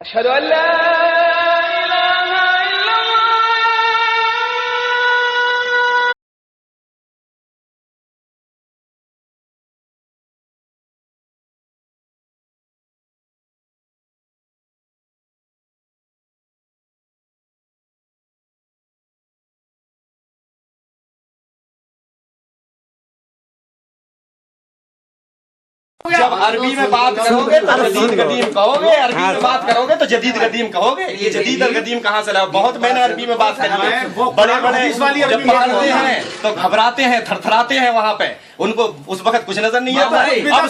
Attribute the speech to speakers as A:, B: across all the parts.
A: अशहदु अल्ला इलाहा इल्लल्लाह।
B: जब अरबी में बात करोगे तो जदीद कदीम कहोगे, अरबी में बात करोगे तो जदीद कदीम कहोगे। ये जदीद और कदीम कहाँ से लाओ? बहुत मैंने अरबी में बात करी है। बड़े बड़े जब पढ़ते हैं तो घबराते हैं, थरथराते हैं वहाँ पे, उनको उस वक्त कुछ नजर नहीं आता। अब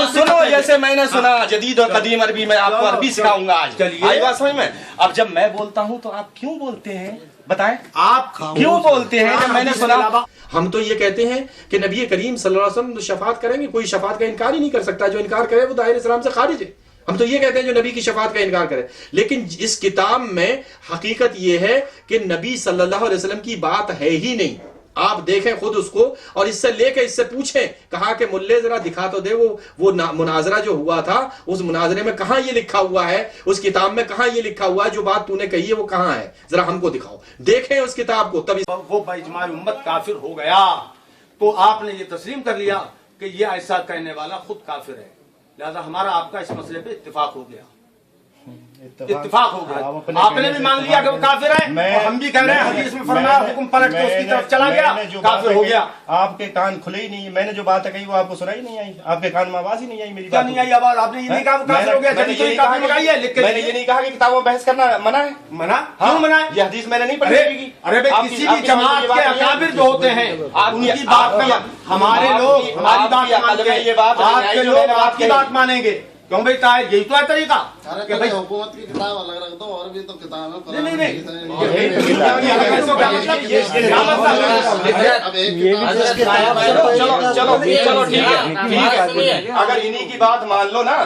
B: सुनो, जैसे मैंने सुना जदीद और कदीम अरबी में, आपको अरबी सिखाऊंगा आज। आई बात समझ में? अब जब मैं बोलता हूँ तो आप क्यों बोलते हैं? बताएं, आप क्यों बोलते हैं? जब मैंने सुना,
C: हम तो ये कहते हैं कि नबी करीम सल्लल्लाहु अलैहि वसल्लम शफात करेंगे, कोई शफात का इनकार ही नहीं कर सकता। जो इनकार करे वो दायरे इस्लाम से खारिज है। हम तो ये कहते हैं जो नबी की शफात का इनकार करे। लेकिन इस किताब में हकीकत ये है कि नबी सल्लल्लाहु अलैहि वसल्लम की बात है ही नहीं। आप देखें खुद उसको और इससे लेकर इससे पूछें, कहा कि मुल्ले जरा दिखा तो दे वो मुनाजरा जो हुआ था, उस मुनाजरे में कहां ये लिखा हुआ है, उस किताब में कहां ये लिखा हुआ है, जो बात तूने कही है वो कहां है, जरा हमको दिखाओ। देखें उस किताब को। तभी
D: वो बाइजमाई उम्मत काफिर हो गया तो आपने ये तस्लीम कर लिया कि ये ऐसा कहने वाला खुद काफिर है। लिहाजा हमारा आपका इस मसले पे इत्तेफाक हो गया, इत्तेफाक हो गया। आपने भी मान लिया कि वो काफिर है और हम भी कह रहे हैं हदीस में फरमाया हुक्म पलट के उसकी तरफ चला गया, काफिर हो गया।
B: आपके कान खुले ही नहीं। मैंने जो बात कही वो आपको सुनाई नहीं आई, आपके कान में आवाज ही नहीं आई मेरी।
D: क्या नहीं आई आवाज? आपने ये नहीं कहा वो काफिर हो गया? मैंने ये
B: नहीं कहा कि किताबों में बहस करना मना है।
D: मना क्यों मना है?
B: ये हदीस मैंने नहीं पढ़ी।
D: अरे भाई, किसी भी जमात के अकाबिर जो होते हैं उनकी बात का हमारे लोग हमारी बात मानते हैं, आपके लोग आपकी बात मानेंगे। क्यों भाई? यही तो है तरीका कि भाई
E: हुकूमत की किताब अलग रख दो और भी तो किताब है।
D: नहीं
B: चलो ठीक है। अगर इन्हीं की बात मान लो ना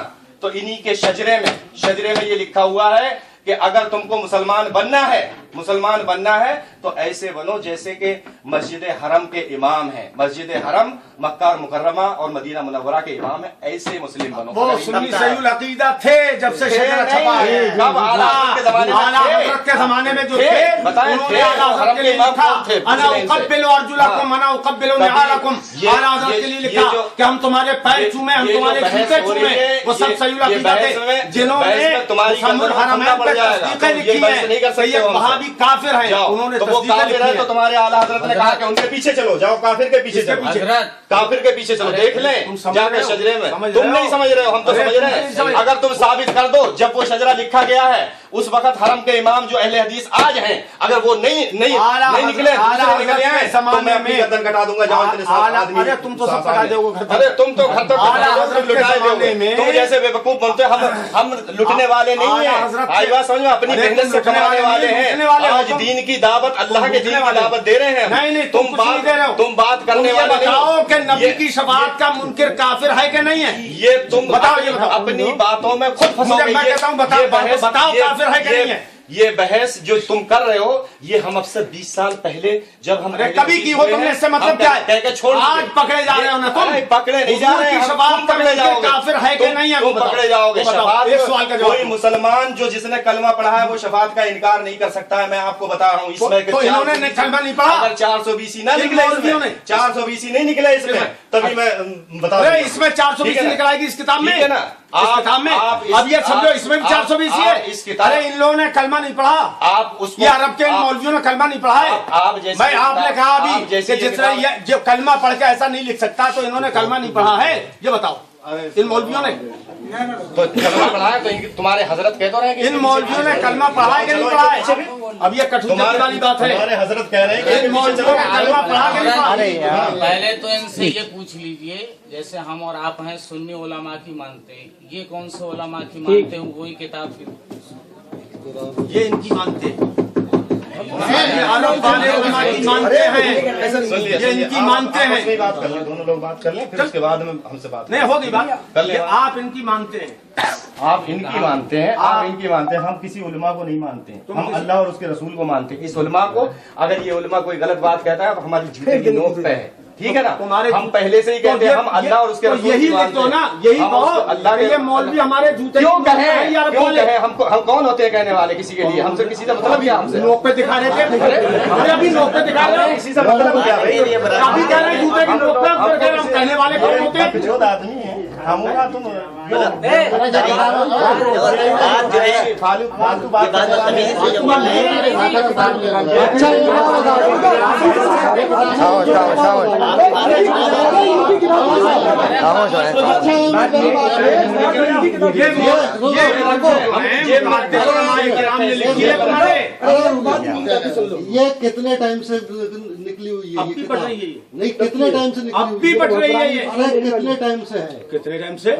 B: तो इन्हीं के शजरे में ये लिखा हुआ है कि अगर तुमको मुसलमान बनना है तो ऐसे बनो जैसे कि मस्जिद हरम के इमाम हैं। मस्जिद हरम मक्का और मुकर्रमा और मदीना मुनव्वरा के इमाम है, ऐसे मुस्लिम बनो।
D: वो सुन्नी सहीउल अकीदा थे जब से शजरा छपा है।
B: कब? आला हज़रत
D: के जमाने में जो थे,
B: बताएं,
D: उन्होंने आला हज़रत के लिए लिखा अना उक़ब्बिलु अर्जुलकुम अना उक़ब्बिलु निआलकुम। आला हज़रत के लिए लिखा कि हम तुम्हारे पैर चूमे, हम तुम्हारे जूते चूमे। वो सब सहीउल अकीदा थे जिन्होंने मुसम्मद हरमैन पे तस्दीक़ें लिखी है। ये वहाबी काफिर हैं, उन्होंने तस्दीक़ें लिखी है।
B: तो तुम्हारे आला हज़रत ने कहा कि उनके पीछे चलो, जाओ काफिर के पीछे चलो, काफिर के पीछे चलो, देख लें जाकर शजरे में। तुम नहीं समझ रहे हो, हम तो समझ रहे हैं। अगर तुम साबित कर दो जब वो शजरा लिखा गया है उस वक्त हरम के इमाम जो अहले हदीस आज हैं, अगर वो नहीं निकले, दूसरे निकले हैं तो मैं अपनी गर्दन कटा दूंगा। जाओ इतने सारे आदमी।
D: अरे तुम तो सब कटा दोगे।
B: अरे तुम तो घर तक लुटाए दोगे। तुम जैसे बेवकूफ बनते हो। हम लुटने वाले नहीं है। आई बात समझ में? अपनी मेहनत से कमाने वाले हैं। आज दीन की दावत, अल्लाह के दीन की दावत दे रहे हैं।
D: नहीं, तुम
B: बात करने वाले
D: बताओ कि नबी की शफाअत का मुनकिर काफिर है कि नहीं है?
B: ये तुम
D: बताओ,
B: अपनी बातों में खुद फंसोगे।
D: मैं कहता हूँ बताओ काफिर है कि नहीं है?
B: ये बहस जो तुम कर रहे हो ये हम अब से 20 साल पहले जब हम
D: कभी की हो तुमने, इससे मतलब क्या है?
B: कहकर छोड़
D: आज पकड़े जा रहे हो ना तुम?
B: पकड़े नहीं जा रहे हैं,
D: शफाअत पकड़े जाओगे। काफिर है कि नहीं है?
B: तुम पकड़े जाओगे।
D: शफाअत
B: कोई मुसलमान जो जिसने कलमा पढ़ा है वो शफाअत का इनकार नहीं कर सकता है। मैं आपको बता रहा हूँ इसमें
D: तो इन्होंने कलमा नहीं पढ़ा।
B: अगर 420 ना निकले, 420 नहीं निकले इसमें, तभी मैं बता रहा हूँ।
D: इसमें 420 निकलाएगी इस किताब में,
B: ठीक है ना?
D: अब ये समझो इसमें भी 420 है। अरे इन लोगों ने कलमा नहीं पढ़ा।
B: आप उसको,
D: ये अरब के मौलवियों ने कलमा नहीं पढ़ा है। भाई आपने कहा अभी कि जिसने ये जो कलमा पढ़ के ऐसा नहीं लिख सकता, तो इन्होंने कलमा नहीं पढ़ा है। ये बताओ इन मौलवियों ने
B: तो कलमा पढ़ा है? तो तुम्हारे हजरत कहते रहे कि
D: इन मौलवियों ने कलमा पढ़ा है कि नहीं पढ़ा है? अब ये कठोर वाली बात है।
B: तुम्हारे हजरत कह रहे हैं कि
D: इन मौलवियों ने कलमा पढ़ा कि नहीं पढ़ा?
F: पहले तो इनसे ये पूछ लीजिए, जैसे हम और आप हैं सुन्नी उलमा की मानते हैं, ये कौन से उलमा की मानते हैं? वही किताब की
D: ये इनकी मानते हैं, अरब वाले उलमा की मानते हैं, ये इनकी मानते हैं।
B: बात कर लें, दोनों लोग बात कर लें, फिर उसके बाद में हमसे बात
D: नहीं होगी बात कर ले। आप इनकी मानते हैं,
B: आप इनकी मानते हैं, आप इनकी मानते हैं। हम किसी उलमा को नहीं मानते हैं, हम अल्लाह और उसके रसूल को मानते हैं। इस उलमा को, अगर ये उलमा कोई गलत बात कहता है तो हमारी जूते की नोक पे है। ठीक है ना,
D: तुम्हारे
B: हम पहले से ही कहते हैं हम अल्लाह और उसके रसूल
D: यही
B: की मानते
D: तो
B: हैं।
D: ना, यही
B: हम
D: कहो
B: अल्लाह के
D: ये मौलवी हमारे जूते
B: क्यों
D: की
B: कहें,
D: यार
B: क्यों
D: बोले।
B: कहें, हमको हम कौन होते हैं कहने वाले किसी के लिए, हमसे किसी से मतलब क्या, हमसे
D: नोक पे दिखा रहे थे, अरे अभी नोक पे दिखा रहे हो,
B: किसी से मतलब क्या भाई,
D: अभी कह रहे जूते की नोक पे, फिर कह रहे हम कहने वाले कौन होते हैं?
B: बेजोद आदमी है हम, तुम फालतू फालतू बात
E: ये कितने टाइम से निकली हुई है?
D: अब भी पढ़ रही है ये?
E: नहीं, कितने टाइम से निकली
D: अब
E: हुई
D: भी पढ़ रही है ये?
E: अरे कितने टाइम से है?
D: कितने टाइम से?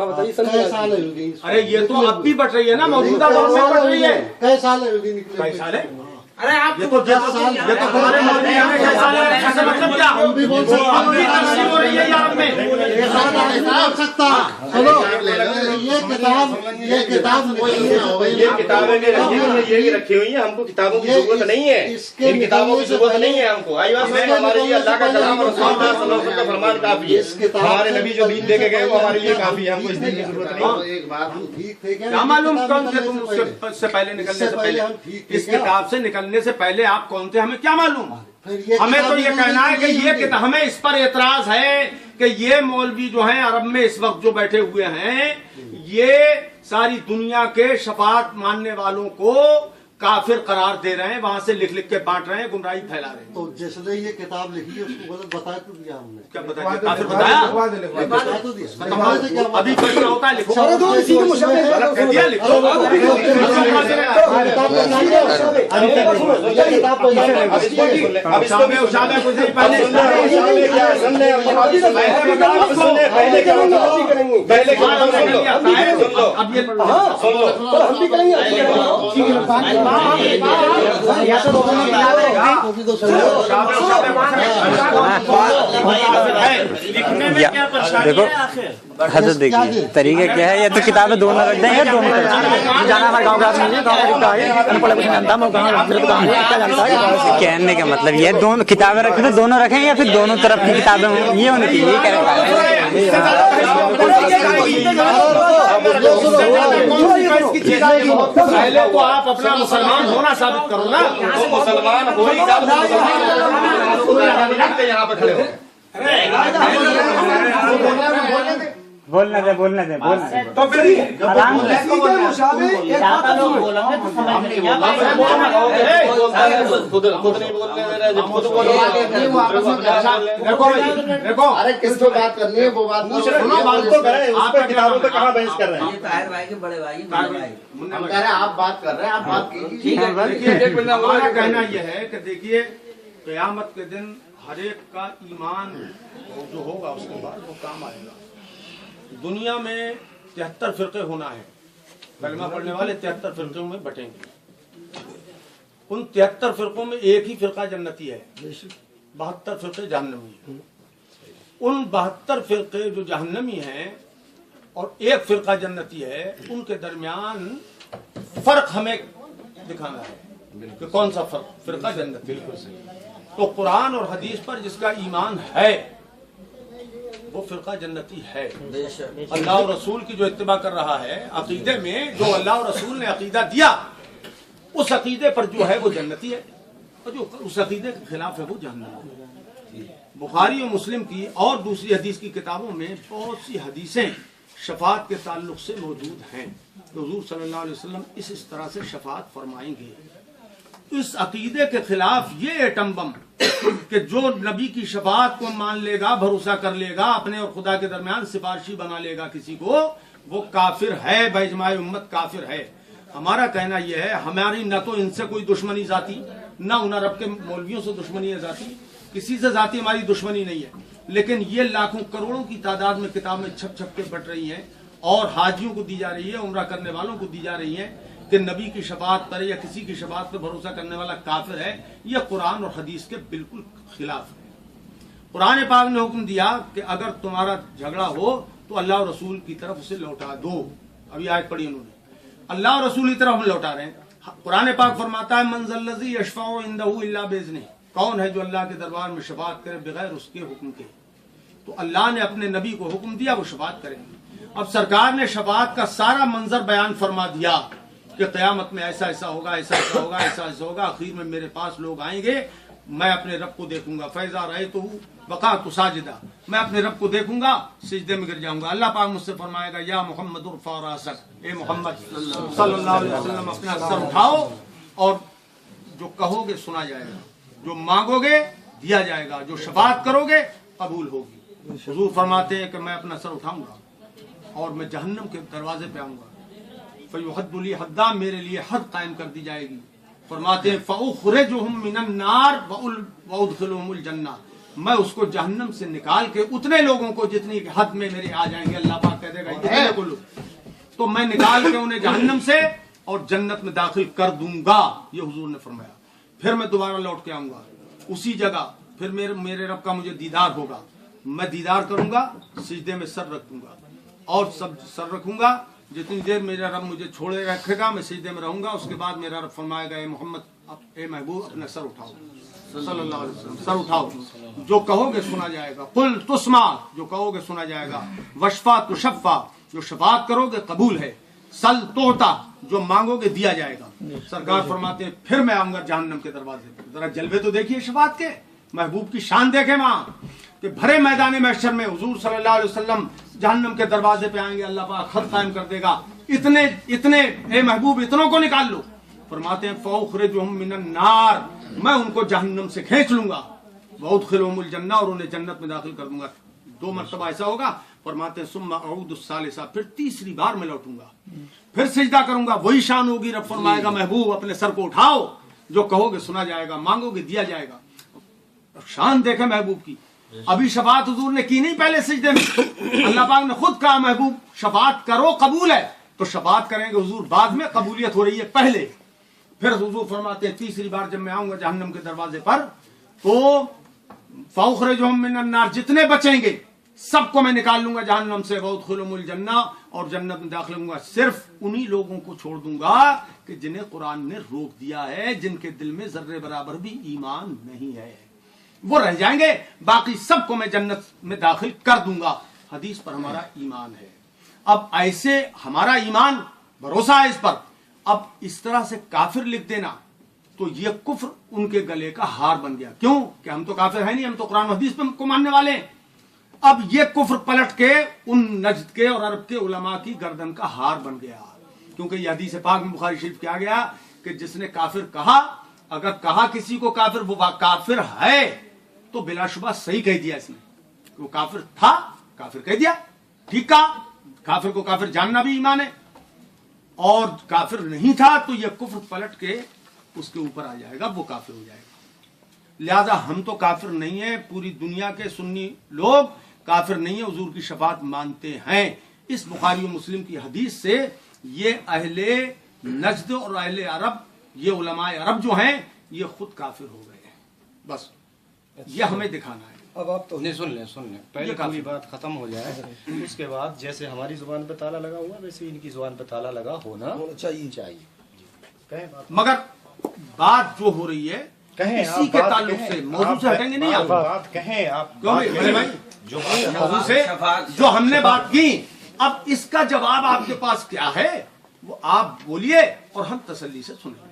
E: कई साल होगी?
D: अरे ये तो अब भी बढ़ रही है ना, मौजूदा दौर में बढ़ रही है।
E: कई साल होगी निकली?
D: कई साल है?
F: अरे आप
D: ये तो 10 साल, ये तो हमारे मौलवी हमें कई साल है, ऐसा मतलब क्या?
E: हम भी बोल सकते
D: अब भी तकसीम हो रही है यार में।
E: एक साल नहीं बोल सकता। सुनो, ये किताब निकली है।
B: ये किताबें भी रखी हुई हैं, ये भी रखी हुई हैं, हमको किताबों की जरूरत नहीं है, इन किताबों की जरूरत नहीं है हमको। आई बात है, हमारे लिए अल्लाह का कलाम और रसूल सल्लल्लाहु अलैहि वसल्लम का फरमान काफी है, हमारे नबी जो दीन देके गए वो हमारे लिए काफी है, हमको इस दीन की जरूरत नहीं।
E: एक बात हम ठीक थे क्या?
D: क्या मालूम कौन थे तुम उससे पहले निकलने से पहले? इस किताब से निकलने से पहले आप कौन थे हमें क्या मालूम? हमें तो ये कहना है कि ये किताब, हमें इस पर एतराज है कि ये मौलवी जो हैं अरब में इस वक्त जो बैठे हुए हैं, ये सारी दुनिया के शफाअत मानने वालों को काफिर करार दे रहे हैं, वहां से लिख लिख के बांट रहे हैं, गुमराही फैला रहे हैं।
E: तो जिसने ये किताब लिखी है उसको गलत बता तो दिया हमने।
D: क्या बताया? काफिर बताया?
E: बता तो दिया।
D: अभी प्रश्न होता है, लिखो।
E: गलत
D: कह दिया, लिखो।
B: अब इसको भी
D: उशाबे कुछ नहीं पहले अब ये
G: देखो हजरत देखिए तरीका क्या है, या तो किताबें दोनों रख दें या दोनों जाना हमारे गाँव का आदमी है, गाँव का है। कहने का मतलब ये दोनों किताबें रखें तो दोनों रखें या फिर दोनों तरफ की किताबें हों, ये होनी चाहिए, कह
D: पहले तो आप अपना मुसलमान होना साबित करो ना।
B: मुसलमान हो ही यहाँ पे खड़े हो।
G: बोलने दे बोलने दे बोलने दे।
D: तो फिर
G: आराम से
B: खुद नहीं बोलने दे रहे, जब खुद बोलो
D: देखो,
E: अरे किसको बात करनी है वो बात
B: सुनो, बात तो करें, उस पर किताबों पे कहाँ बहस कर रहे हैं।
H: ताहिर भाई के बड़े भाई
E: हम कह रहे हैं आप बात कर रहे हैं, आप बात कीजिए।
D: देखिए हमारा कहना यह है कि देखिए क़यामत के दिन हर एक का ईमान जो होगा उसके बाद वो काम आएगा। दुनिया में 73 फिरके होना है, कलमा पढ़ने वाले 73 फिरकों में बटेंगे। उन 73 फिरकों में एक ही फिरका जन्नती है, 72 फिरके जहन्नमी है। उन 72 फिरके जो जहन्नमी हैं और एक फिरका जन्नती है, उनके दरमियान फर्क हमें दिखाना है कि कौन सा फर्क फिरका जन्नती है। तो कुरान और हदीस पर जिसका ईमान है वो फिरका जन्नती है। अल्लाह और रसूल की जो इत्तिबा कर रहा है, अकीदे में जो अल्लाह और रसूल ने अकीदा दिया, उस अकीदे पर जो है वो जन्नती है, और जो उस अकीदे के खिलाफ है वो जहन्नमी है। बुखारी और मुस्लिम की और दूसरी हदीस की किताबों में बहुत सी हदीसें शफाअत के ताल्लुक से मौजूद हैं। तो हुजूर सल्लल्लाहु अलैहि वसल्लम इस तरह से शफाअत फरमाएंगे। इस अकीदे के खिलाफ ये एटम बम कि जो नबी की शफाअत को मान लेगा, भरोसा कर लेगा, अपने और खुदा के दरमियान सिफारशी बना लेगा किसी को, वो काफिर है, बेइजमाए उम्मत काफिर है। हमारा कहना यह है, हमारी न तो इनसे कोई दुश्मनी जाती, न उन अरब के मौलवियों से दुश्मनी है जाती, किसी से जाती हमारी दुश्मनी नहीं है। लेकिन ये लाखों करोड़ों की तादाद में किताबें छप छप के बट रही हैं और हाजियों को दी जा रही है, उम्रा करने वालों को दी जा रही है कि नबी की शफाअत करे या किसी की शफाअत पर भरोसा करने वाला काफिर है। यह कुरान और हदीस के बिल्कुल खिलाफ है। कुरान पाक ने हुक्म दिया कि अगर तुम्हारा झगड़ा हो तो अल्लाह और रसूल की तरफ उसे लौटा दो। अभी आयत पढ़ी उन्होंने, अल्लाह और रसूल की तरफ हम लौटा रहे हैं। कुरान पाक फरमाता है मंज़ल्लज़ी यशफ़अउ इंदहु इल्ला बिइज़्निही, कौन है जो अल्लाह के दरबार में शफाअत करे बगैर उसके हुक्म के। तो अल्लाह ने अपने नबी को हुक्म दिया वो शफात करेंगे। अब सरकार ने शफात का सारा मंजर बयान फरमा दिया कि क़यामत में ऐसा ऐसा होगा, ऐसा ऐसा होगा, ऐसा ऐसा होगा, आखिर में मेरे पास लोग आएंगे, मैं अपने रब को देखूंगा, फैजा रहे तो बका तो साजिदा, मैं अपने रब को देखूंगा, सिजदे में गिर जाऊंगा। अल्लाह पाक मुझसे फरमाएगा या मोहम्मद उर्फा रासक, ए मोहम्मद सल्लल्लाहु अलैहि वसल्लम अपना सर उठाओ और जो कहोगे सुना जाएगा, जो मांगोगे दिया जाएगा, जो शफात करोगे कबूल होगी। हुजूर फरमाते हैं कि मैं अपना सर उठाऊंगा और मैं जहन्नम के दरवाजे पे आऊंगा, फ़युहद्दुली हद्दा, मेरे लिए हद कायम कर दी जाएगी। फरमाते हैं फ़उख़रिजुहुम मिनन नार वउदखिलुहुमुल जन्नह, मैं उसको जहन्नम से निकाल के उतने लोगों को जितनी हद में मेरे आ जाएंगे, अल्लाह पाक कह देगा इतने को लो, तो मैं निकाल के उन्हें जहन्नम से और जन्नत में दाखिल कर दूंगा, ये हुजूर ने फरमाया। फिर मैं दोबारा लौट के आऊंगा उसी जगह, फिर मेरे रब का मुझे दीदार होगा, मैं दीदार करूंगा, सिजदे में सर रख दूंगा और सब सर रखूंगा, जितनी देर मेरा रब मुझे छोड़े रखेगा मैं सिजदे में रहूंगा। उसके बाद मेरा रब फरमाएगा ए मोहम्मद, ए महबूब, अपना सर उठाओ, सल्लल्लाहु अलैहि वसल्लम, सर उठाओ, जो कहोगे सुना जाएगा, कुल तुस्मा, जो कहोगे सुना जाएगा, वशफा तुशफ़ा, जो शफात करोगे कबूल है, सल तोता, जो मांगोगे दिया जाएगा। सरकार फरमाते हैं फिर मैं आऊंगा जहन्नम के दरवाजे पर। जरा जलवे तो देखिए शफात के, महबूब की शान देखे वहां कि भरे मैदान महशर में हुजूर सल्लल्लाहु अलैहि वसल्लम जहन्नम के दरवाजे पे आएंगे, अल्लाह पाक हद कायम कर देगा, इतने इतने ए महबूब इतनों को निकाल लो। फरमाते हैं फ़उख़रिजुहुम मिनन नार, मैं उनको जहन्नम से खींच लूंगा, वउदखिलुहुमुल जन्नह, और उन्हें जन्नत में दाखिल कर दूंगा। 2 मरतबा ऐसा होगा। फरमाते हैं सुम्मा अऊदुस सालिसा, फिर तीसरी बार मैं लौटूंगा, फिर सिजदा करूंगा, वही शान होगी। रब फरमाएगा महबूब अपने सर को उठाओ, जो कहोगे सुना जाएगा, मांगोगे दिया जाएगा। शान देखे महबूब की। अभी शफात हुजूर ने की नहीं पहले सिजदे में, अल्लाह पाक ने खुद कहा महबूब शफात करो, कबूल है, तो शफात करेंगे हुजूर, बाद में कबूलियत हो रही है पहले। फिर हुजूर फरमाते हैं तीसरी बार जब मैं आऊंगा जहन्नम के दरवाजे पर, तो फ़उख़रिजुहुम मिनन नार, जितने बचेंगे सबको मैं निकाल लूंगा जहन्नम से, वउदखिलुहुमुल जन्नह, और जन्नत में दाखिल होऊंगा। सिर्फ उन्हीं लोगों को छोड़ दूंगा कि जिन्हें कुरान ने रोक दिया है, जिनके दिल में जर्रे बराबर भी ईमान नहीं है, वो रह जाएंगे, बाकी सबको मैं जन्नत में दाखिल कर दूंगा। हदीस पर हमारा ईमान है। अब ऐसे हमारा ईमान, भरोसा है इस पर। अब इस तरह से काफिर लिख देना, तो ये कुफ्र उनके गले का हार बन गया। क्यों? कि हम तो काफिर है नहीं, हम तो कुरान हदीस पे को मानने वाले हैं। अब ये कुफ्र पलट के उन नज्द के और अरब के उलमा की गर्दन का हार बन गया, क्योंकि ये हदीस पाक में बुखारी शरीफ किया गया कि जिसने काफिर कहा, अगर कहा किसी को काफिर, वो काफिर है, तो बिलाशुबा सही कह दिया इसने। वो काफिर था, काफिर कह दिया, ठीक कहा। काफिर को काफिर जानना भी ईमान है, और काफिर नहीं था तो यह कुफ्र पलट के उसके ऊपर आ जाएगा, वो काफिर हो जाएगा। लिहाजा हम तो काफिर नहीं है, पूरी दुनिया के सुन्नी लोग काफिर नहीं है, हुजूर की शफात मानते हैं। इस बुखारी और मुस्लिम की हदीस से ये अहले नज्द और अहले अरब, ये उलमाए अरब जो हैं, ये खुद काफिर हो गए हैं। बस ये हमें दिखाना है।
B: अब आप तो नहीं, सुन लें, पहले पूरी बात खत्म हो जाए, उसके बाद जैसे हमारी जुबान पे ताला लगा हुआ, वैसे इनकी जुबान पे ताला लगा होना चाहिए।
D: मगर बात जो हो रही है इसी के ताल्लुक से, मौजूद से हटेंगे नहीं आप।
B: बात कहें आप,
D: भाई जो मौजूद से जो हमने बात की, अब इसका जवाब आपके पास क्या है वो आप बोलिए और हम तसल्ली से सुनेंगे।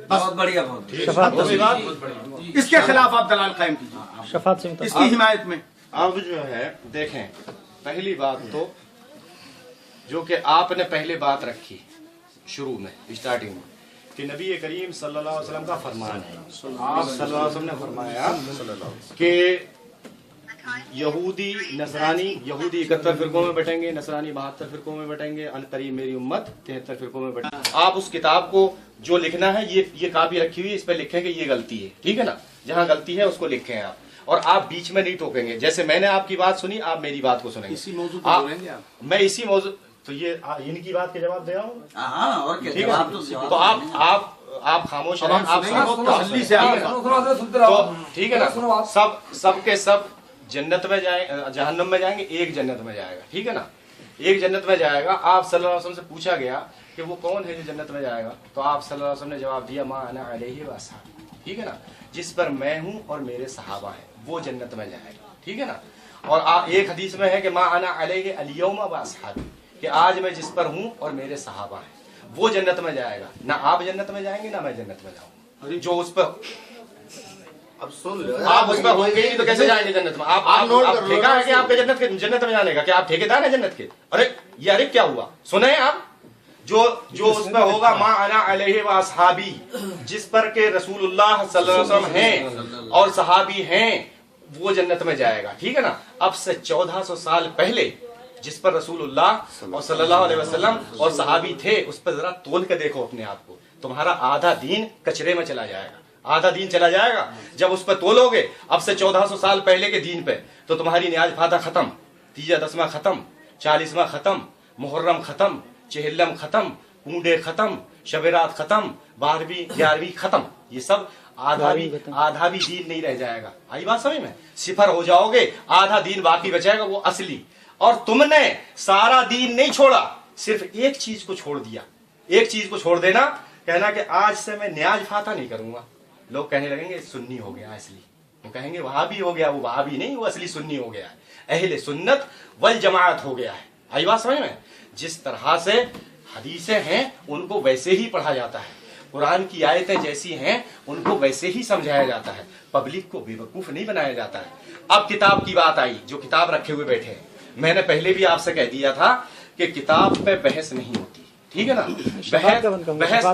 A: बहुत बढ़िया, बहुत
D: इसके खिलाफ आप दलाल कायम कीजिए, इसकी हिमायत में।
B: अब जो है देखें, पहली बात तो जो कि आपने पहले बात रखी शुरू में, स्टार्टिंग में, कि नबी करीम सल्लल्लाहु अलैहि वसल्लम का फरमान है। आप सल्लल्लाहु अलैहि वसल्लम ने फरमाया कि यहूदी नसरानी, यहूदी 71 फिरकों में बैठेंगे, नसरानी 72 फिरकों में बैठेंगे, करीब मेरी उम्मत 73 फिरकों में बैठेंगे। आप उस किताब को जो लिखना है, ये कापी रखी हुई है, इस पर लिखें कि ये गलती है, ठीक है ना, जहाँ गलती है उसको लिखें आप, और आप बीच में नहीं टोकेंगे। जैसे मैंने आपकी बात सुनी, आप मेरी बात को सुनेंगे।
D: इसी मौजूद आप,
B: मैं इसी मौजूद, तो ये इनकी बात के जवाब दे रहा हूँ,
A: और
B: ठीक है। तो आप खामोश रहें, आप
D: तसल्ली से
B: तो ठीक है ना। सबके सब जन्नत में जाए, जहन्नम में जाएंगे, एक जन्नत में जाएगा, ठीक है ना, एक जन्नत में जाएगा। आप सल्लल्लाहु अलैहि वसल्लम से पूछा गया कि वो कौन है जो जन्नत में जाएगा, तो आप सल्लल्लाहु अलैहि वसल्लम ने जवाब दिया, मा अना अलैहि व अस्हाबी, ठीक है ना, जिस पर मैं हूं और मेरे सहाबा हैं, वो जन्नत में जाएगा, ठीक है ना। और एक हदीस में है कि मा अना अलैहि अल-यौमा व अस्हाबी, कि आज मैं जिस पर हूँ और मेरे सहाबा हैं, वो जन्नत में जाएगा। ना आप जन्नत में जाएंगे ना मैं जन्नत में जाऊंगा। जो उस पर
E: अब सुन लो,
B: आप उस पर होंगे ही तो कैसे जाएंगे जन्नत में? आप ठेका है कि आपके जन्नत में जाने का? क्या आप ठेकेदार हैं जन्नत के? अरे क्या हुआ? सुने आप, जो उस पर होगा मा अना अलैहि व अस्हाबी, जिस पर के रसूलुल्लाह सल्लल्लाहु अलैहि वसल्लम हैं और सहाबी हैं, वो जन्नत में जाएगा। ठीक है ना? अब से 1400 साल पहले जिस पर रसूलुल्लाह और सल्लल्लाहु अलैहि वसल्लम और सहाबी थे, उस पर जरा तोल के देखो अपने आप को। तुम्हारा आधा दीन कचरे में चला जाएगा, आधा दीन चला जाएगा जब उस पर तोलोगे। अब से 1400 साल पहले के दीन पे तो तुम्हारी न्याज फादा खत्म, तीजा दसवां खत्म, 40वां खत्म, मुहर्रम खत्म, चेहल्लम खत्म, कूडे खत्म, शबेरात खत्म, 12वीं 11वीं खत्म। ये सब आधा भी दीन नहीं रह जाएगा। आई बात समझ में? सिफर हो जाओगे, आधा दीन बाकी बचेगा, वो असली। और तुमने सारा दीन नहीं छोड़ा, सिर्फ एक चीज को छोड़ दिया। एक चीज को छोड़ देना, कहना कि आज से मैं न्याज फाता नहीं करूंगा। लोग कहने लगेंगे सुन्नी हो गया असली, वो कहेंगे वहाबी हो गया, वो वहाबी नहीं, वो असली सुन्नी हो गया है, अहले सुन्नत वल जमाअत हो गया है। आई बात समझ में? जिस तरह से हदीसें हैं उनको वैसे ही पढ़ा जाता है, कुरान की आयतें जैसी हैं उनको वैसे ही समझाया जाता है, पब्लिक को बेवकूफ नहीं बनाया जाता है। अब किताब की बात आई, जो किताब रखे हुए बैठे हैं, मैंने पहले भी आपसे कह दिया था कि किताब पे बहस नहीं होती, ठीक है ना? बहस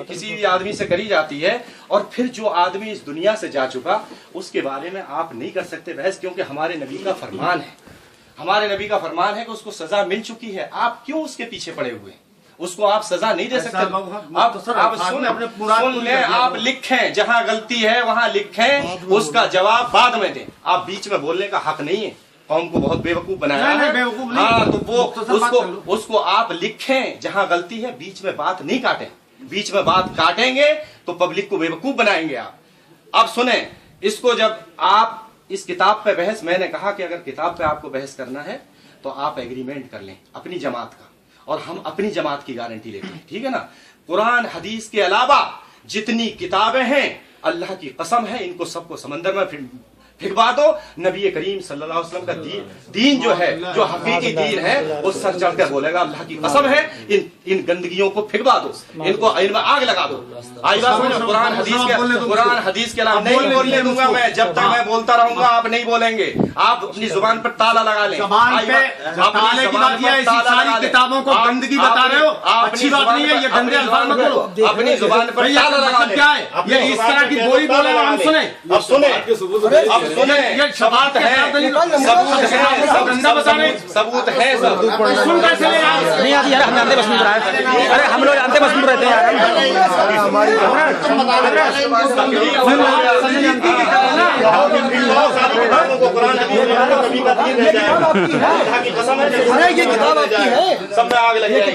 B: किसी भी आदमी से करी जाती है, और फिर जो आदमी इस दुनिया से जा चुका उसके बारे में आप नहीं कर सकते बहस, क्योंकि हमारे नबी का फरमान है, हमारे नबी का फरमान है कि उसको सजा मिल चुकी है। आप क्यों उसके पीछे पड़े हुए हैं? उसको आप सजा नहीं दे सकते। आप सुन लें, आप लिखें, जहां गलती है वहां लिखें, उसका जवाब बाद में दें। आप बीच में बोलने का हक नहीं है, कौम को बहुत बेवकूफ बनाया है। हाँ, तो वो उसको आप लिखें, जहां गलती है बीच में बात नहीं काटें। बीच में बात काटेंगे तो पब्लिक को बेवकूफ बनाएंगे आप। अब सुने इसको, जब आप इस किताब पे बहस, मैंने कहा कि अगर किताब पे आपको बहस करना है तो आप एग्रीमेंट कर लें अपनी जमात का, और हम अपनी जमात की गारंटी लेते हैं, ठीक है ना? कुरान हदीस के अलावा जितनी किताबें हैं, अल्लाह की कसम है, इनको सबको समंदर में फिकवा दो। नबी करीम सल्लल्लाहु अलैहि वसल्लम का दीन जो है, जो हकीकी दीन है, वो सर चढ़कर बोलेगा अल्लाह की कसम है, इन गंदगियों को फिकवा दो, इनमें आग लगा दो। आई बात समझो? कुरान हदीस के अलावा नहीं बोलने दूंगा मैं। जब तक मैं बोलता रहूंगा आप नहीं बोलेंगे। आप अपनी जुबान पर ताला लगा लें।
D: किताबों को गंदगी बता रहे हो, अच्छी बात नहीं है, ये गंदे अल्फाज मत बोलो।
B: अपनी जुबान पर ताला लगा लें।
D: क्या है ये इस तरह की बोली बोले? हम सुने,
B: अब सुने, सुने, ये सबूत है, सबूत है,
D: सुन कैसे
G: नहीं आती यार, हम जानते बस में रहा है। अरे हम लोग जानते बस में रहते हैं यार।
E: ये किताब आपकी है,
B: सब में आग लग जाएगी।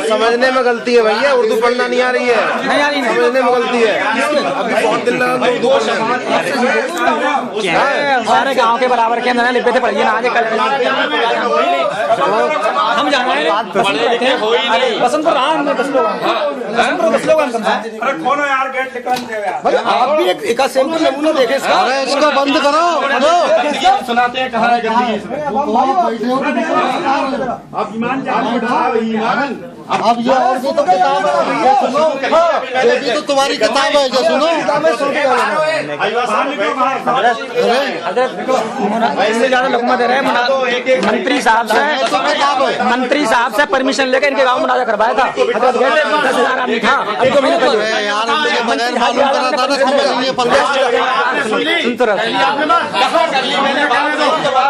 H: समझने में गलती है भैया, उर्दू पढ़ना नहीं आ रही है,
G: नहीं आ रही,
H: समझने में गलती है। अभी बहुत दिल
G: सारे गांव के बराबर के अंदर लिपे थे, पढ़िए ना। आज कल हम जाना है बसंतपुर,
A: कौन यार गेट निकाल
E: आप भी एक सैंपल नमूना देखे इसका। अरे इसको बंद करो,
B: सुनाते हैं कहाँ है गंदगी इसमें।
A: आप ईमान ईमान
E: अब ये और भी तो किताब है, ये सुनो, ये भी तो तुम्हारी किताब है, जो सुनो।
G: इससे ज्यादा लुकमा दे रहे हैं। मंत्री साहब से परमिशन लेकर इनके गाँव में मुनाजा करवाया था। 10,000 आदमी था। अभी 2 महीने पहले
E: यार मुझे बगैर मालूम करा था ना, समझ लिए 15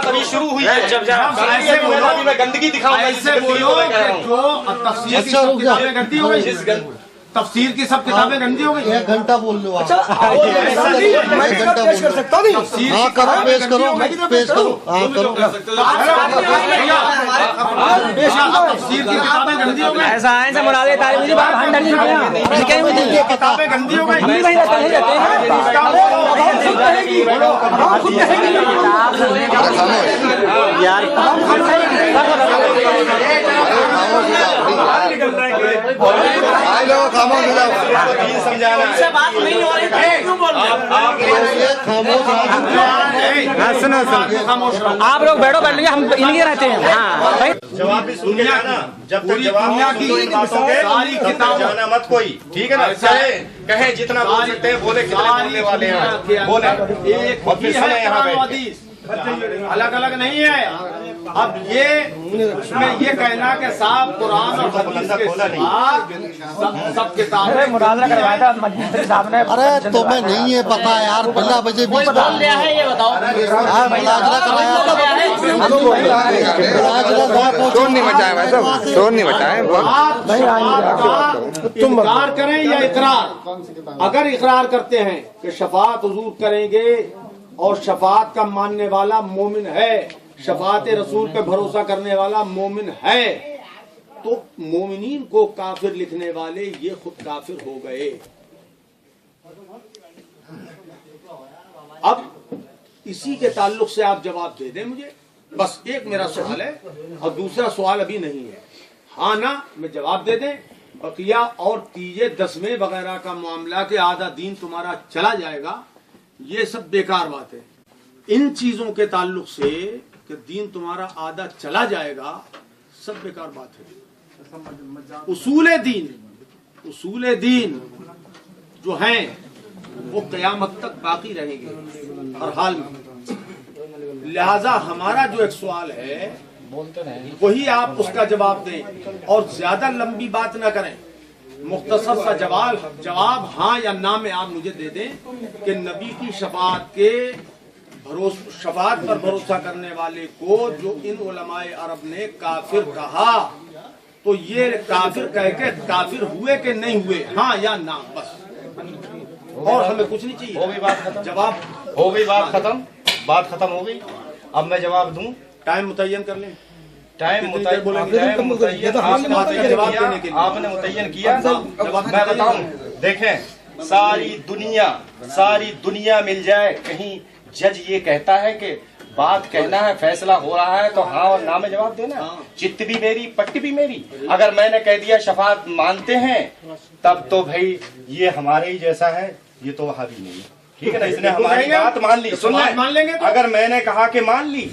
B: अभी शुरू हुई है। जब गंदगी दिखाऊंगा,
D: ऐसे बोलो किताबें गंदी हो गई, तफसीर की सब किताबें गंदी हो गई।
E: 1 घंटा बोल लो।
H: अच्छा मैं पेश कर सकता हूँ?
E: हाँ करो, पेश करो, पेश करो, हाँ करो।
D: तफसीर की किताबें गंदी हो गई,
G: ऐसा है से मुरादे तारीफ जी बात हंडर जी
D: किताबें गंदी हो गई।
G: नहीं रहते हैं यार।
A: बोल रहे हैं
H: भाई लोग खामोश हो जाओ।
B: दीन समझाना है।
F: बात नहीं हो रही है, क्यों बोल रहे हो?
G: हाँ सुनो सुनो, आप लोग बैठो, बैठ लीजिए, हम इनके रहते हैं। हाँ भाई,
B: जवाब भी सुन के जाना। जब तक जवाब नहीं बातोंगे सारी किताब जाना मत कोई, ठीक है ना? चाहे कहे जितना बोल सकते हैं, बोले कितने बोलने वाले हैं, बोले
D: एक
B: और फिर सुने यहाँ बैठ के।
D: अलग अलग नहीं है। अब ये इसमें ये कहना कि साहब कुरान और हदीस के साथ सब किताबें
G: मुनाजरा करवाया था मंत्री साहब ने।
E: अरे तुम्हें नहीं है पता यार, 15 बजे
F: कोई
E: बीच
F: बोल रहा है, ये बताओ।
E: मुनाजरा कराया था।
H: शोर नहीं मचाए भाई साहब, शोर नहीं मचाए।
D: इनकार करें या इकरार? अगर इकरार करते हैं कि शफाअत हुजूर करेंगे और शफाअत का मानने वाला मोमिन है, शफाअत रसूल पे भरोसा करने वाला मोमिन है, तो मोमिनीन को काफिर लिखने वाले ये खुद काफिर हो गए। अब इसी के ताल्लुक से आप जवाब दे दें मुझे। बस एक मेरा सवाल है और दूसरा सवाल अभी नहीं है। हाँ ना में जवाब दे दें। बकिया और तीजे दसवें वगैरह का मामला के आधा दीन तुम्हारा चला जाएगा, ये सब बेकार बात है। इन चीजों के ताल्लुक से कि दीन तुम्हारा आधा चला जाएगा, सब बेकार बात है। उसूले दीन जो हैं वो कयामत तक बाकी रहेंगे हर हाल में। लिहाजा हमारा जो एक सवाल है वही आप उसका जवाब दें और ज्यादा लंबी बात ना करें। मुख्तसर सा जवाब हाँ या ना में आप मुझे दे दें कि नबी की शफाअत पर भरोसा करने वाले को जो इन उलमाए अरब ने काफिर कहा, तो ये काफिर कह के काफिर हुए कि नहीं हुए, हाँ या ना, बस। और हमें कुछ नहीं चाहिए।
B: हो गई बात खत्म।
D: जवाब
B: हो गई, बात खत्म, बात खत्म हो गई। अब मैं जवाब दूं,
D: टाइम मुतय्यन कर लें।
B: टाइम
D: कितनी देर बोलेंगे?
B: मुतय्यन आपने मुतय्यन किया। मैं बताऊं, देखें सारी दुनिया मिल जाए, कहीं जज ये कहता है कि बात कहना है, फैसला हो रहा है तो हाँ और ना में जवाब देना। चित्त भी मेरी, पट्टी भी मेरी। अगर मैंने कह दिया शफाअत मानते हैं, तब तो भाई ये हमारे ही जैसा है, ये तो वहां भी नहीं है, ठीक है ना? इसने हमारी बात मान ली, सुन
D: मान लेंगे तो?
B: अगर मैंने कहा कि मान ली,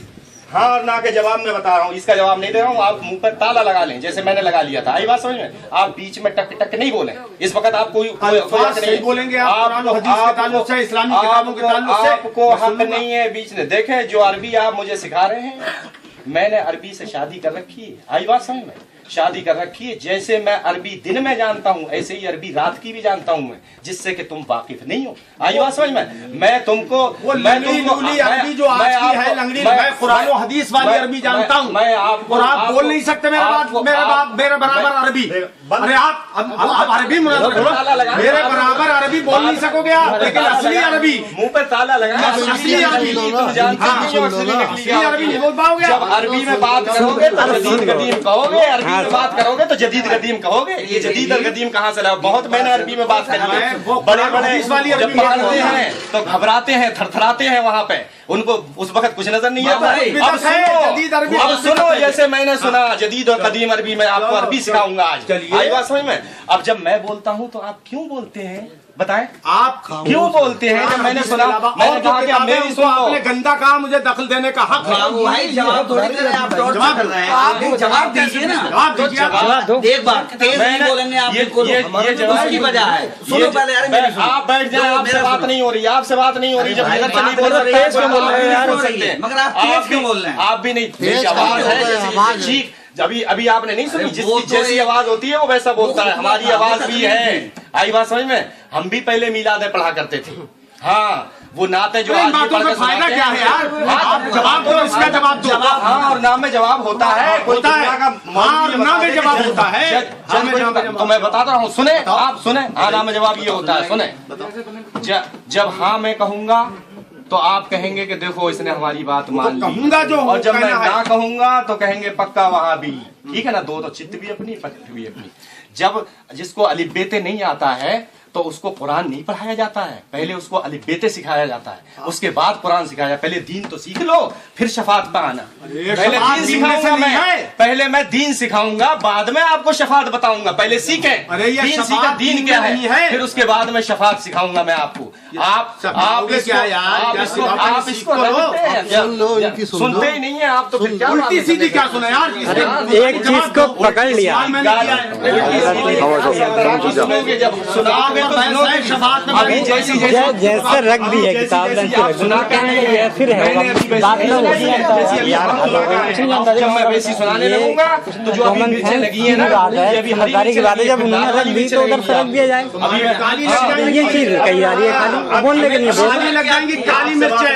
B: हाँ और ना के जवाब में बता रहा हूँ, इसका जवाब नहीं दे रहा हूँ। आप मुंह पर ताला लगा लें जैसे मैंने लगा लिया था। आई बात समझ में? आप बीच में टक टक नहीं बोले। इस वक्त आप कोई
D: नहीं बोलेंगे। आप इस्लामी किताबों के ताल्लुक से
B: आपको हक नहीं है बीच में। देखें, जो अरबी आप मुझे सिखा रहे हैं, मैंने अरबी से शादी कर रखी है। आई बात समझ में? शादी कर रखी है। जैसे मैं अरबी दिन में जानता हूँ, ऐसे ही अरबी रात की भी जानता हूँ मैं, जिससे कि तुम वाकिफ नहीं हो। आई बात समझ में? मैं तुमको
D: अरबी जो आज की है लंगड़ी, मैं कुरान और हदीस वाली अरबी जानता हूँ।
B: मैं आपको,
D: और आप बोल नहीं सकते मेरे बराबर अरबी। अरे आप अरबी मेरे बराबर अरबी बोल नहीं सकोगे आप, लेकिन असली अरबी
B: मुंह पे ताला लगा,
D: असली अरबी
B: तुम जानते नहीं हो,
D: असली अरबी नहीं बोल पाओगे।
B: जब अरबी में बात करोगे तो जदीद कदीम कहोगे, अरबी में बात करोगे तो जदीद कदीम कहोगे। ये जदीद और कदीम कहाँ से लाओ? बहुत मैंने अरबी में बात करी है। बड़े बड़े जब पढ़ते हैं तो घबराते हैं, थरथराते हैं, वहाँ पे उनको उस वक्त कुछ नजर नहीं आता। अब सुनो, जैसे मैंने सुना जदीद और कदीम अरबी में, आपको अरबी सिखाऊंगा आज। आई बात समझ में? अब जब मैं बोलता हूँ तो आप क्यों बोलते हैं? बताएं, आप क्यों बोलते हैं? जब मैंने सुना, मैंने कहा कि आप मेरी सुनो।
D: आपने गंदा कहा, मुझे दखल देने का हक है।
F: भाई जवाब थोड़ी दे रहे हैं, आप जवाब कर रहे हैं। आप जवाब दीजिए ना,
D: जवाब
F: दो। एक बार तेज नहीं बोलेंगे आप, बिल्कुल उसकी वजह है। सुनो पहले यार,
B: आप बैठ जाए, आपसे बात नहीं हो रही, आपसे बात नहीं हो रही। जब इधर से नहीं बोल रहे हैं,
F: मगर आप तेज क्यों बोल रहे हैं?
B: आप भी नहीं, आवाज है ठीक। अभी आपने नहीं सुनी, जिसकी जैसी आवाज होती है वो वैसा बोलता है। हमारी आवाज भी है। आई बात समझ में? हम भी पहले मीलादे पढ़ा करते थे। हाँ, वो नाते जो आज
D: बातों का फायदा क्या है यार? जवाब दो, इसका जवाब दो।
B: हाँ और नाम में जवाब होता है,
D: होता है, नाम में जवाब होता है।
B: तो मैं बताता हूँ, सुने आप, सुने। हाँ, नाम में जवाब ये होता है, सुने। जब हाँ मैं कहूंगा तो आप कहेंगे कि देखो इसने हमारी बात मान ली, और जब मैं ना कहूंगा तो कहेंगे पक्का वहां भी, ठीक है ना? दो तो चित्त भी अपनी, पट्ट भी अपनी। जब जिसको अलिबेते नहीं आता है तो उसको कुरान नहीं पढ़ाया जाता है, पहले उसको अलिबेते सिखाया जाता है, उसके बाद कुरान सिखाया। पहले दीन तो सीख लो, फिर शफाअत पे आना। पहले दीन सिखाऊंगा मैं, पहले मैं दीन सिखाऊंगा, बाद में आपको शफात बताऊंगा। पहले सीखें,
D: अरे ये
B: दीन
D: शफात
B: सीखा, दीन क्या
D: नहीं
B: है,
D: है।
B: फिर उसके बाद में शफात सिखाऊंगा मैं आपको। आप
D: सिखाओगे क्या यार?
B: आप
D: क्या
B: इसको
D: सिखाओगे?
B: आप
D: सीख
B: इसको
D: तो लो।
B: रखते हैं क्या?
E: सुन लो, इनकी सुन लो।
B: सुनते ही नहीं है आप, तो फिर क्या
D: उल्टी सीधी क्या सुना यार?
G: एक चीज को पकड़ लिया।
B: सुनोगे जब सुनाओगे तो सुनोगे।
D: शफात में
B: अभी जैसी जैसी
G: जैसे रख दी है किताब रख के रख
B: सुना के
G: ये फिर है बात ना
B: जब मैं वैसी सुनाने लगूंगा तो जो अभी मिर्चें लगी है ना, ये अभी
G: समझदारी की बात है, जब उन्होंने रख दी तो उधर से रख दिया जाए।
B: अभी
D: काली लग जाएंगी,
G: ये चीज कही जा रही है खाली बोलने के लिए बोल
D: काली लग जाएंगी, काली मिर्चें।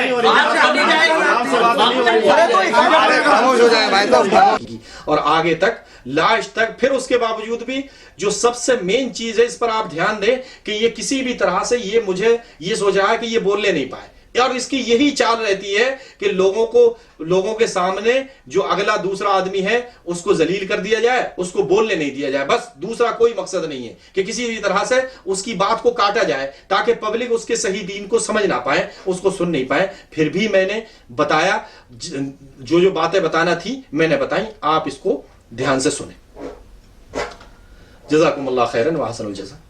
H: खामोश हो जाए भाई साहब।
C: और आगे तक लास्ट तक। फिर उसके बावजूद भी जो सबसे मेन चीज है, इस पर आप ध्यान दें कि ये किसी भी तरह से ये मुझे ये सोच रहा है कि ये बोलने नहीं पाए, और इसकी यही चाल रहती है कि लोगों के सामने जो अगला दूसरा आदमी है उसको जलील कर दिया जाए, उसको बोलने नहीं दिया जाए। बस दूसरा कोई मकसद नहीं है कि किसी भी तरह से उसकी बात को काटा जाए ताकि पब्लिक उसके सही दीन को समझ ना पाए, उसको सुन नहीं पाए। फिर भी मैंने बताया, जो बातें बताना थी मैंने बताई, आप इसको ध्यान से सुने। जज़ाकुमुल्लाह खैरन व अहसनुल जज़ा।